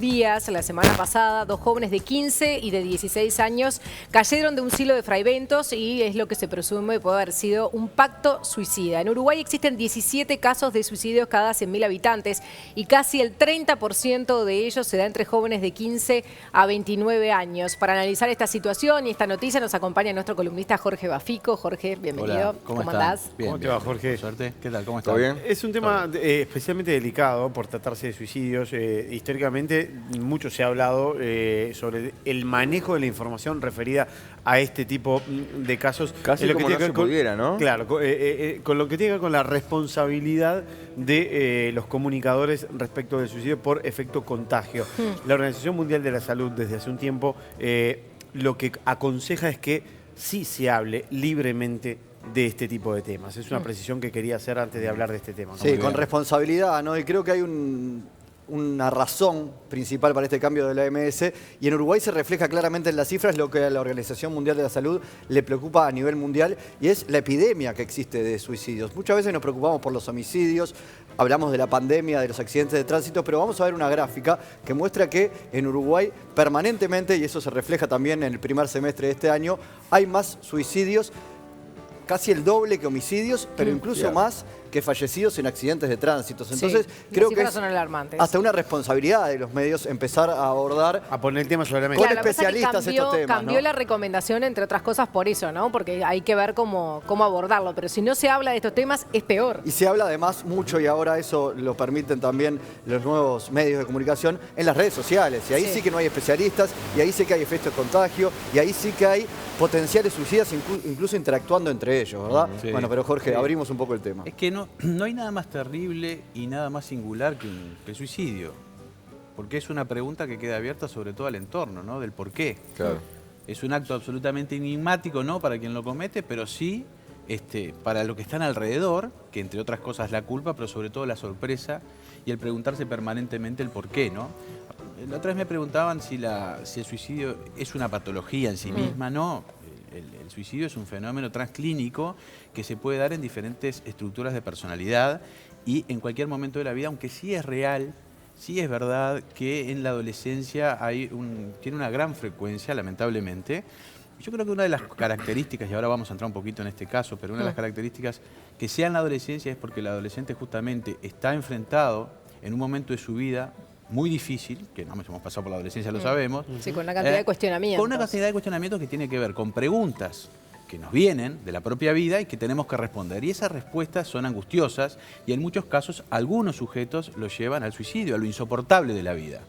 días, la semana pasada, dos jóvenes de 15 y de 16 años cayeron de un silo de Fraiventos y es lo que se presume puede haber sido un pacto suicida. En Uruguay existen 17 casos de suicidios cada 100.000 habitantes y casi el 30% de ellos se da entre jóvenes de 15 a 29 años. Para analizar esta situación y esta noticia nos acompaña nuestro columnista Jorge Bafico. Jorge, bienvenido. Hola, ¿cómo andás? Bien, ¿Cómo te va, Jorge? Suerte. ¿Qué tal? ¿Cómo estás? ¿Todo bien? Es un tema especialmente delicado por tratarse de suicidios. Históricamente mucho se ha hablado sobre el manejo de la información referida a este tipo de casos. Casi lo como que no se pudiera, ¿no? Claro, con lo que tiene que ver con la responsabilidad de los comunicadores respecto del suicidio por efecto contagio. La Organización Mundial de la Salud desde hace un tiempo lo que aconseja es que sí se hable libremente de este tipo de temas. Es una precisión que quería hacer antes de hablar de este tema, ¿no? Sí, con responsabilidad, ¿no? Y creo que hay una razón principal para este cambio de la OMS y en Uruguay se refleja claramente en las cifras lo que a la Organización Mundial de la Salud le preocupa a nivel mundial y es la epidemia que existe de suicidios. Muchas veces nos preocupamos por los homicidios, hablamos de la pandemia, de los accidentes de tránsito, pero vamos a ver una gráfica que muestra que en Uruguay permanentemente, y eso se refleja también en el primer semestre de este año, hay más suicidios, casi el doble que homicidios, pero incluso más que fallecidos en accidentes de tránsito. Entonces, creo que es son alarmantes. hasta una responsabilidad de los medios empezar a abordar a poner el tema sobre la mesa. con especialistas estos temas. Cambió ¿no? la recomendación, entre otras cosas, por eso, ¿no? Porque hay que ver cómo abordarlo. Pero si no se habla de estos temas, es peor. Y se habla además mucho, y ahora eso lo permiten también los nuevos medios de comunicación, en las redes sociales. Y ahí sí que no hay especialistas, y ahí sí que hay efectos de contagio, y ahí sí que hay potenciales suicidas incluso interactuando entre ellos, ¿verdad? Sí. Bueno, pero Jorge, abrimos un poco el tema. Es que no hay nada más terrible y nada más singular que el suicidio. Porque es una pregunta que queda abierta sobre todo al entorno, ¿no? Del por qué. Claro. Es un acto absolutamente enigmático, no para quien lo comete, pero sí para lo que están alrededor, que entre otras cosas la culpa, pero sobre todo la sorpresa y el preguntarse permanentemente el por qué, ¿no? La otra vez me preguntaban si el suicidio es una patología en sí misma. No, el suicidio es un fenómeno transclínico que se puede dar en diferentes estructuras de personalidad y en cualquier momento de la vida, aunque sí es real, sí es verdad que en la adolescencia tiene una gran frecuencia, lamentablemente. Yo creo que una de las características, y ahora vamos a entrar un poquito en este caso, pero una de las características que sea en la adolescencia es porque el adolescente justamente está enfrentado en un momento de su vida muy difícil, que no hemos pasado por la adolescencia, lo sabemos. Sí, con una cantidad de cuestionamientos. Con una cantidad de cuestionamientos que tiene que ver con preguntas que nos vienen de la propia vida y que tenemos que responder. Y esas respuestas son angustiosas y en muchos casos algunos sujetos los llevan al suicidio, a lo insoportable de la vida.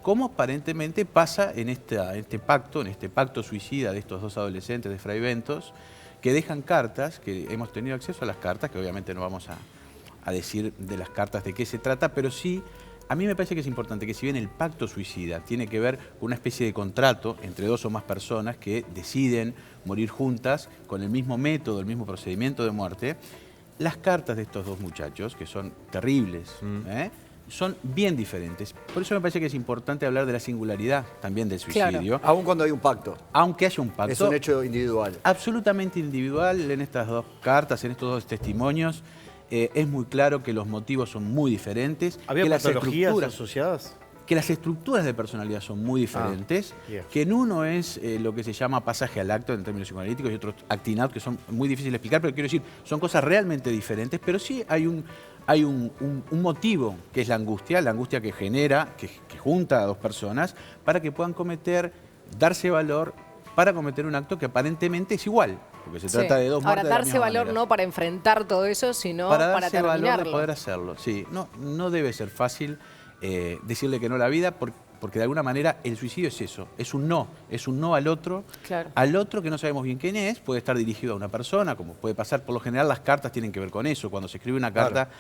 Como aparentemente pasa en este pacto suicida de estos dos adolescentes de Fraiventos, que dejan cartas, que hemos tenido acceso a las cartas, que obviamente no vamos a decir de las cartas de qué se trata, pero sí, a mí me parece que es importante que si bien el pacto suicida tiene que ver con una especie de contrato entre dos o más personas que deciden morir juntas con el mismo método, el mismo procedimiento de muerte, las cartas de estos dos muchachos, que son terribles, son bien diferentes. Por eso me parece que es importante hablar de la singularidad también del suicidio. Claro. Aún cuando hay un pacto. Aunque haya un pacto. Es un hecho individual. Absolutamente individual en estas dos cartas, en estos dos testimonios. Es muy claro que los motivos son muy diferentes. ¿Había que patologías asociadas? Que las estructuras de personalidad son muy diferentes, que en uno es lo que se llama pasaje al acto en términos psicoanalíticos y otros acting out, que son muy difíciles de explicar, pero quiero decir, son cosas realmente diferentes, pero sí hay un motivo, que es la angustia que genera, que junta a dos personas para que puedan darse valor para cometer un acto que aparentemente es igual, porque se trata de dos muertes. Ahora, darse valor no para enfrentar todo eso, sino para darse terminarlo. valor de poder hacerlo, sí. No debe ser fácil decirle que no a la vida, porque de alguna manera el suicidio es eso, es un no al otro, al otro que no sabemos bien quién es, puede estar dirigido a una persona, como puede pasar, por lo general las cartas tienen que ver con eso, cuando se escribe una carta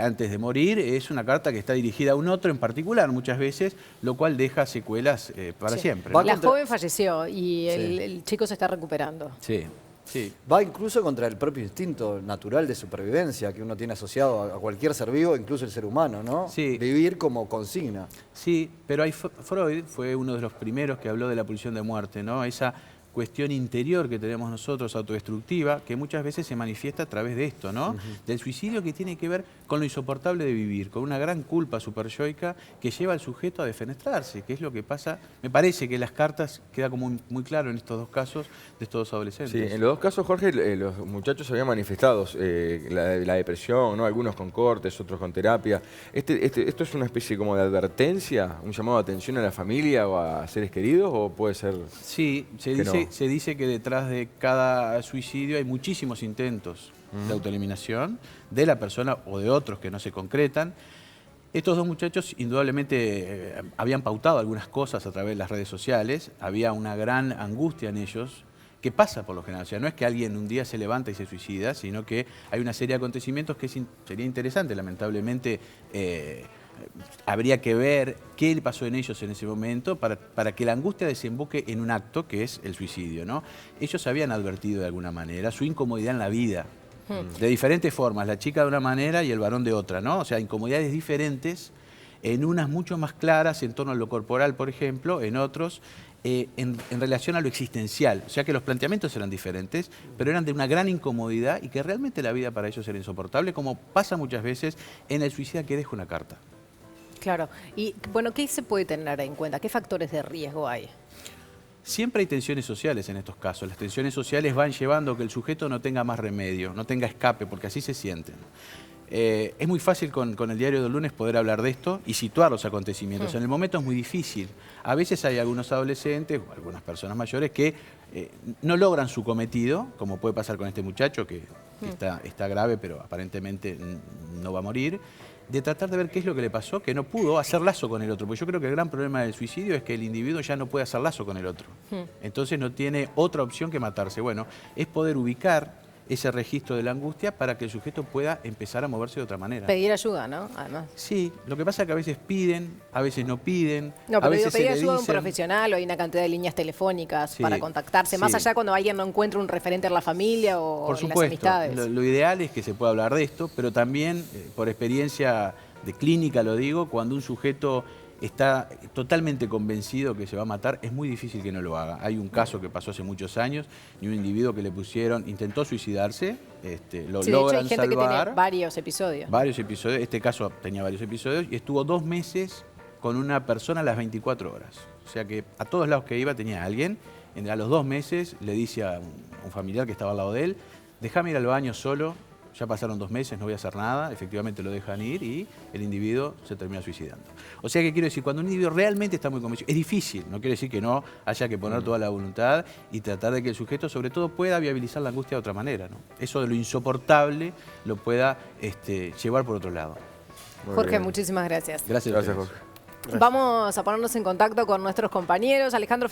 antes de morir, es una carta que está dirigida a un otro en particular muchas veces, lo cual deja secuelas para siempre. La joven falleció y el chico se está recuperando. Sí. Sí. Va incluso contra el propio instinto natural de supervivencia que uno tiene asociado a cualquier ser vivo, incluso el ser humano, ¿no? Sí. Vivir como consigna. Sí, pero Freud fue uno de los primeros que habló de la pulsión de muerte, ¿no? Esa cuestión interior que tenemos nosotros, autodestructiva, que muchas veces se manifiesta a través de esto, ¿no? Del suicidio, que tiene que ver con lo insoportable de vivir, con una gran culpa superyoica que lleva al sujeto a defenestrarse, que es lo que pasa. Me parece que en las cartas queda como muy claro en estos dos casos de estos dos adolescentes. Sí, en los dos casos, Jorge, los muchachos habían manifestado la depresión, ¿no? Algunos con cortes, otros con terapia. ¿Esto es una especie como de advertencia, un llamado de atención a la familia o a seres queridos, o puede ser...? Sí, se dice que detrás de cada suicidio hay muchísimos intentos de autoeliminación de la persona o de otros que no se concretan. Estos dos muchachos indudablemente habían pautado algunas cosas a través de las redes sociales, había una gran angustia en ellos, que pasa por lo general. O sea, no es que alguien un día se levanta y se suicida, sino que hay una serie de acontecimientos que sería interesante, lamentablemente. Habría que ver qué le pasó en ellos en ese momento para que la angustia desemboque en un acto que es el suicidio, ¿no? Ellos habían advertido de alguna manera su incomodidad en la vida, de diferentes formas, la chica de una manera y el varón de otra, ¿no? O sea, incomodidades diferentes, en unas mucho más claras en torno a lo corporal, por ejemplo, en otros en relación a lo existencial. O sea que los planteamientos eran diferentes, pero eran de una gran incomodidad y que realmente la vida para ellos era insoportable, como pasa muchas veces en el suicida que deja una carta. Claro. Y bueno, ¿qué se puede tener en cuenta? ¿Qué factores de riesgo hay? Siempre hay tensiones sociales en estos casos. Las tensiones sociales van llevando a que el sujeto no tenga más remedio, no tenga escape, porque así se sienten. Es muy fácil con el diario del lunes poder hablar de esto y situar los acontecimientos. En el momento es muy difícil. A veces hay algunos adolescentes o algunas personas mayores que no logran su cometido, como puede pasar con este muchacho que está grave, pero aparentemente no va a morir, de tratar de ver qué es lo que le pasó, que no pudo hacer lazo con el otro. Porque yo creo que el gran problema del suicidio es que el individuo ya no puede hacer lazo con el otro. Entonces no tiene otra opción que matarse. Bueno, es poder ubicar ese registro de la angustia para que el sujeto pueda empezar a moverse de otra manera. Pedir ayuda, ¿no? Además. Sí, lo que pasa es que a veces piden, a veces no piden. No, pero a veces pedir se le ayuda a un dicen... profesional o hay una cantidad de líneas telefónicas Sí, para contactarse, más sí. allá cuando alguien no encuentra un referente en la familia o Por en las supuesto, amistades. lo ideal es que se pueda hablar de esto, pero también, por experiencia de clínica lo digo, cuando un sujeto está totalmente convencido que se va a matar, es muy difícil que no lo haga. Hay un caso que pasó hace muchos años, de un individuo que le pusieron, intentó suicidarse, lo Sí, logran de hecho, hay gente que salvar. tiene varios episodios. Varios episodios, este caso tenía varios episodios, y estuvo 2 meses con una persona a las 24 horas. O sea que a todos lados que iba tenía alguien. A los 2 meses le dice a un familiar que estaba al lado de él, déjame ir al baño solo, ya pasaron 2 meses, no voy a hacer nada. Efectivamente lo dejan ir y el individuo se termina suicidando. O sea que quiero decir, cuando un individuo realmente está muy convencido, es difícil, no quiere decir que no haya que poner toda la voluntad y tratar de que el sujeto sobre todo pueda viabilizar la angustia de otra manera, ¿no? Eso de lo insoportable lo pueda llevar por otro lado. Jorge, muchísimas gracias. Gracias a ustedes. Jorge. Vamos a ponernos en contacto con nuestros compañeros. Alejandro